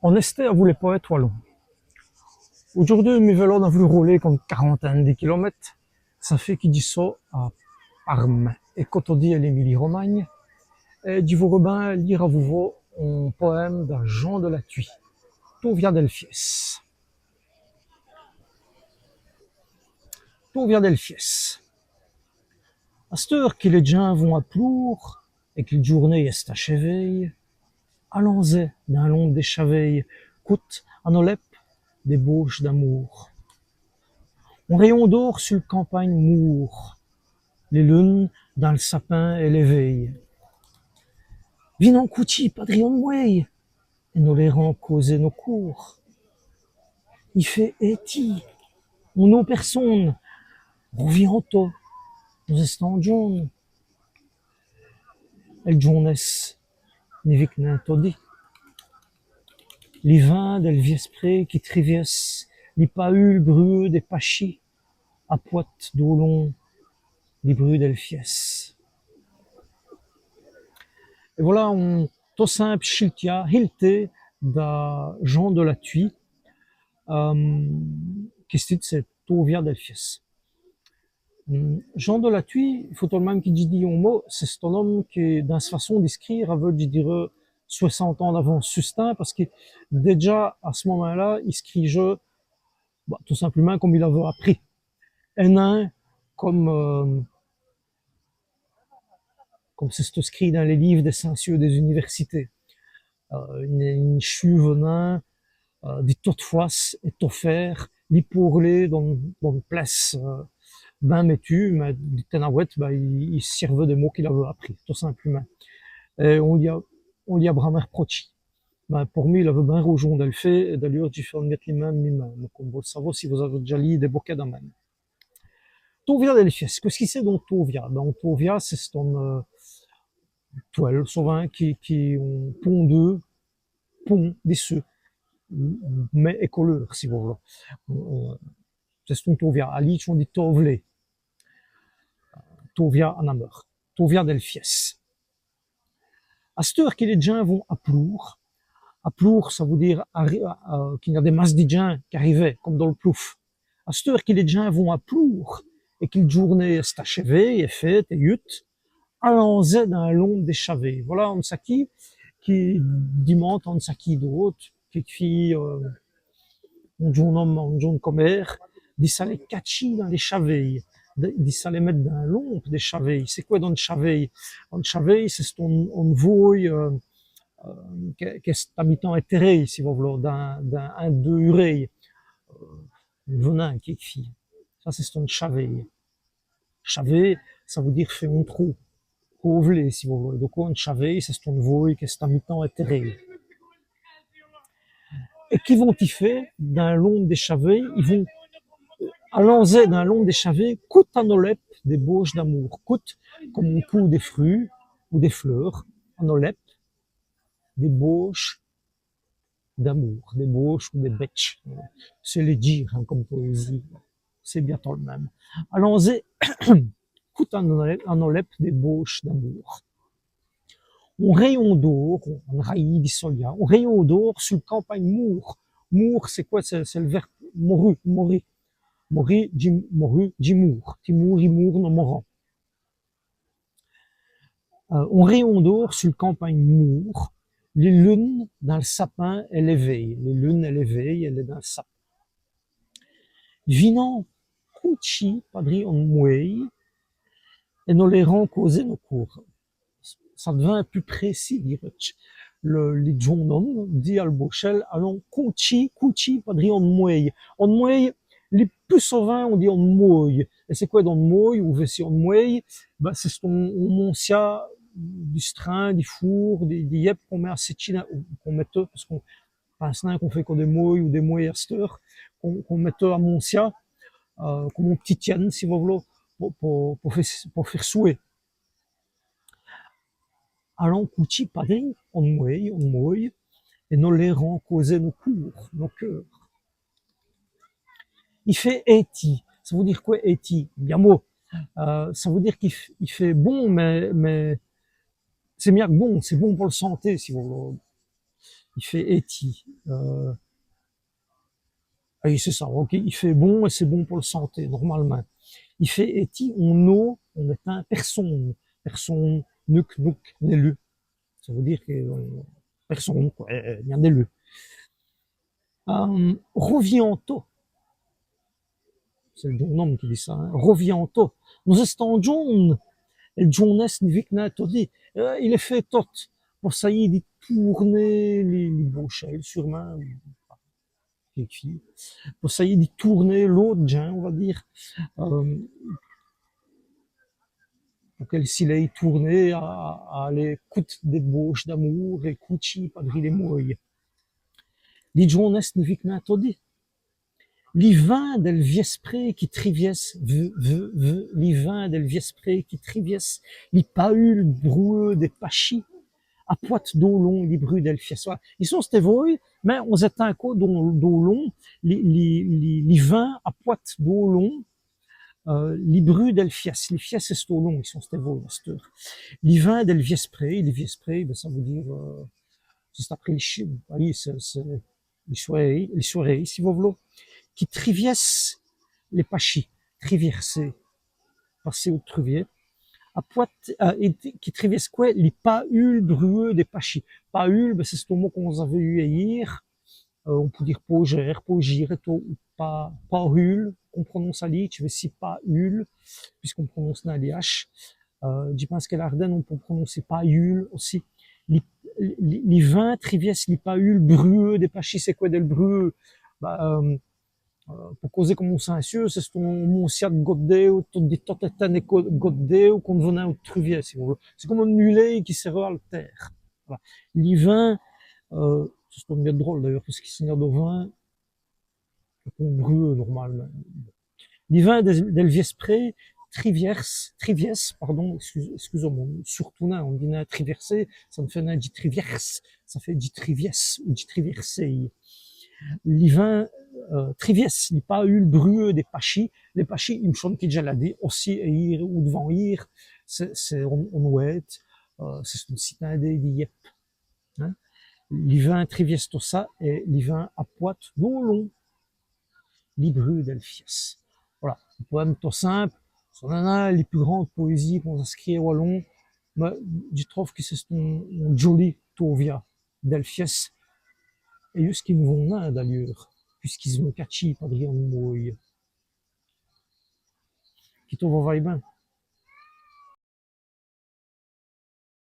On estait à vous les poètes wallons. Aujourd'hui, mes vélos ont voulu rouler comme quarantaine de kilomètres. Ça fait qu'il dit ça à Parme. Et quand on dit à l'Émilie-Romagne, et du vous Robin lire à vous un poème d'un Jean de la Thuy. Tout vient d'Elfies. Tout vient d'Elfies. À cette heure que les gens vont à plour et que la journée est achevée, allons-y d'un long déchaveille, coûte à nos lèpes des bauches d'amour. Un rayon d'or sur le campagne mourt, les lunes dans le sapin et l'éveil. Vin en couti, padrion de mouille, et nous les rend causer nos cours. Il fait éti, on nos personnes, revient en tôt, nous estons jaunes. El jones, n'évic n'un todi. Les vins del viespre qui trivies, les pahules brueux des pachis, à poite d'olon, les bruits d'Elfies. Et voilà, on tout simple chiltia, hilte da Jean de la Thuy, qui c'est tout vient d'Elfies. Jean de la Thuy, il faut tout le même qui dit un mot, c'est un homme qui, dans sa façon d'écrire, avait, je dirais, 60 ans d'avance sustain, parce que déjà, à ce moment-là, il écrivait, tout simplement comme il avait appris. Un comme c'est écrit dans les livres des censures des universités. Une chuve nain, des taux de foisse et taux fer, les pourler dans une place, ben métu, mais des ténawet, il servait des mots qu'il avait appris, tout simplement. Et on y a Bramer Prochi. Ben, pour moi, il avait bien rejoint d'elle fait, et d'ailleurs, j'ai fait mettre les mêmes, donc on va savoir si vous avez déjà lu des bouquets d'amène. Tovia d'Elfies, qu'est-ce qu'il c'est dans Tovia? Ben, Tovia, c'est une toile, souvent, qui ont pont des ceux, mais écoleur, si vous voulez. C'est une Tovia. À l'île, on dit Tovle. Tovia en ameur. Tovia d'Elfies. À cette heure que les gens vont à Plour, ça veut dire qu'il y a des masses de gens qui arrivaient, comme dans le plouf. À cette heure que les gens vont à Plour, et que la journée est achevée, est faite, et yut, allons-y dans long déchavé. Voilà, on sait qui dimanche, on sait qui d'autre, qui fit, un jeune homme, un jeune commère, dit ça les catchi dans les chaveilles, dit ça les mettre dans l'ombre des chaveilles. C'est quoi dans le chaveille? Dans le chaveille, c'est on voit, qu'est-ce habitant éthéré, si vous voulez, d'un deux ureilles, venin qui fit. Ça, c'est ton chaveille. Chaveille, ça veut dire fait un trou. Couvler, si vous voulez. Donc, un chaveille, c'est ton voie, qu'est-ce habitant éthéré. Et qui vont-ils faire d'un long des chaveilles? Ils vont allons-y d'un long des chaveilles, coûte à nos lèpes des bauches d'amour. Coûte comme on coud des fruits ou des fleurs, à nos lèpes, des bauches d'amour, des bauches ou des bêches. C'est les dire, hein, comme poésie. C'est bientôt le même. Allons-y, coûte à nos lèpes des bauches d'amour. Un rayon d'or, un raï d'isolia, un rayon d'or sur le campagne mour. Mour, c'est quoi? C'est le verbe moru, mori. Mori, Jimour. Timour, Imour, non morant. Un rayon d'or sur le campagne mour. Les lunes dans le sapin, elle éveille. Les lunes, elle éveille, elle est dans le sapin. Vinant, couchi, padri on mouei, et nous les rend causer nos cours. Ça devient plus précis, dirais-je. Les jeunes hommes dit à l'Bochel, allons, couchi, padri on mouei. On mouei, les plus souvent, on dit on mouille. Et c'est quoi dans mouille, ou si on mouille? Ben, c'est on moncia, du strain, du four, des yep qu'on met à séchine, qu'on met, parce qu'on pense qu'on fait qu'on des mouilles ou des mouilles à cette heure, qu'on met à moncia, comme un petit tienne, si vous voulez, pour faire souer. Allons, couchi, padri, on mouille, et nous les rend causer nos cours, nos cœurs. Il fait eti. Ça veut dire quoi, eti? Yamo. Ça veut dire qu'il fait bon, mais c'est bien que bon, c'est bon pour la santé, si vous voulez. il fait eti. Oui, c'est ça, ok, il fait bon et c'est bon pour le santé, normalement. Il fait eti, on eau, on est un personne, nuk, nuk, nélu. Ça veut dire que personne, quoi, il y a nélu. Rovianto, c'est le homme qui dit ça, hein. Rovianto. Nous estons jaunes, et jaunes nivik todi. Il est fait tot. Pour ça y est, il tourner les brochelles, sûrement, les filles. Pour ça y est, il tourner l'autre, gen, on va dire. Euh, pour qu'elle s'y aille tourner à les coups d'ébauche d'amour et couchi padri les moyes. Li jones nivik todi. Li vin del viespre qui trivies, li vin del viespre qui trivies, li paul broueux des pachis, à poite d'olon, li bru del fies. Ils sont stevoi, mais on zet un co d'olon, li vin à poite d'olon, li bru del fies. Li fies est olon, ils sont stevoi, li vin del viespre, li viespre, ben, ça veut dire, c'est après les chiens, oui, c'est, les soirées, si vous voulez, qui trivies les pachis, triverser, passer au trivier, à poite, qui trivies quoi, les pauls brueux des pachis. Paul, ben, c'est ce mot qu'on avait eu hier, on peut dire pogère, pogire, pas, paul, qu'on prononce à l'I, tu veux si paul, puisqu'on prononce na l'IH. Je pense qu'à l'Ardenne, on peut prononcer paul aussi. Les vins trivies, les pauls brueux des pachis, c'est quoi del brueux? Bah, pour causer comme un sensueux, c'est ce mon siat godeu, tout des totetane godeu, qu'on venait au truvier, si vous voulez. C'est comme un mulet qui sert à la terre. Voilà. Les vins, c'est bien drôle d'ailleurs, parce qu'il s'y a de vin, on brûle normalement. Les vins del viespre, trivies, pardon, excusez-moi, surtout là, on dit triversé, ça me fait un dit triviers, ça fait dit trivies ou dit triversé. Les vins trivies, il pas eu le brueux des pachis. Les pachis, ils me sont qui déjà l'a dit, aussi hier ou devant hier, c'est on ouette, c'est une citadelle d'Yep. Hein. Les vins trivies, tout ça, et les vins à poite, non long, les brueux d'Elfies. Voilà, un poème tout simple, c'est un les plus grandes poésies qu'on a écrites au wallon, mais je trouve que c'est un joli tovia d'Elfies, et juste qu'ils nous vont là d'ailleurs, puisqu'ils ont catchy, pas de rien de mouille. Qui te va bien.